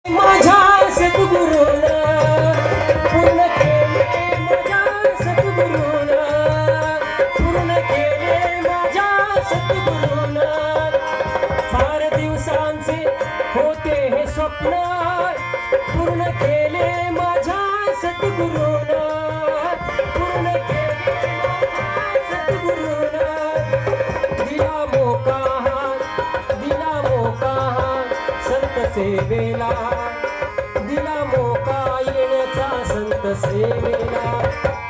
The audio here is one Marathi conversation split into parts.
माझ्या सद्गुरूला पूर्ण केले, माझ्या सद्गुरूला पूर्ण केले, माझ्या सद्गुरूला फार दिवसांचे होते हे स्वप्न पूर्ण केले माझ्या सद्गुरूला पूर्ण केले माझ्या सद्गुरूला दिला मोका संत सेवेला दिला मोका येण्याचा संत सेवेला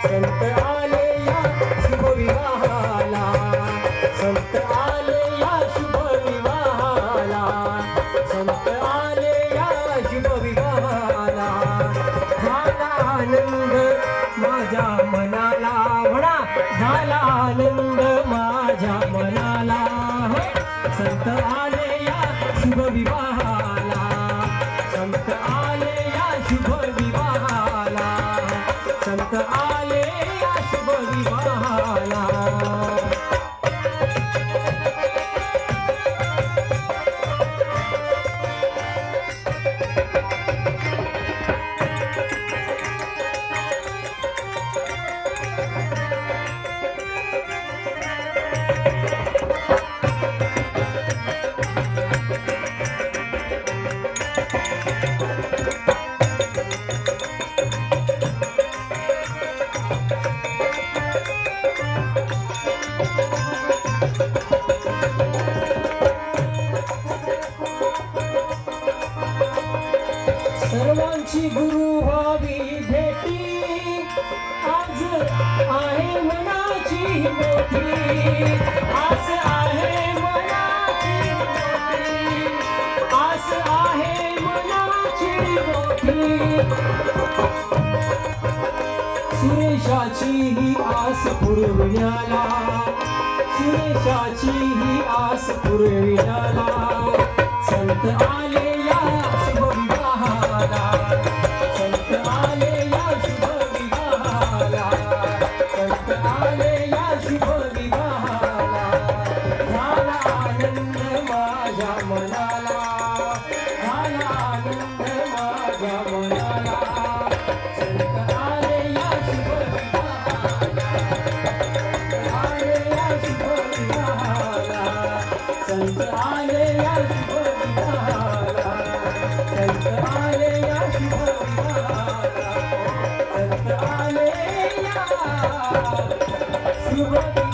संत आले या शुभ विवाहाला संत आले या शुभ विवाहाला संत आले या शुभ विवाहाला झाला आनंद माझ्या मनाला म्हणा झाला आनंद माझ्या मनाला संत आले या शुभ विवाहाला संत आले या शुभ विवाहाला संत आले या शुभ विवाहाला सर्वांची गुरु व्हावी भेटी आज आहे मनाची मोठी आस आहे मनाची मोठी आस आहे मनाची मोठी सुरेशाची ही आस पुरविण्याला सुरेशाची ही आस पुरविण्याला संत आले या शुभ विवाहाला संत आले या शुभ विवाहाला संत आले या शुभ विवाहाला झाला आनंद माझ्या मनाला झाला आनंद माझ्या मनाला संत आले या शुभ विवाहाला आले या शुभ विवाहाला संत आले या शुभ विवाहाला संत आले या शुभ विवाहाला संत आले या शुभ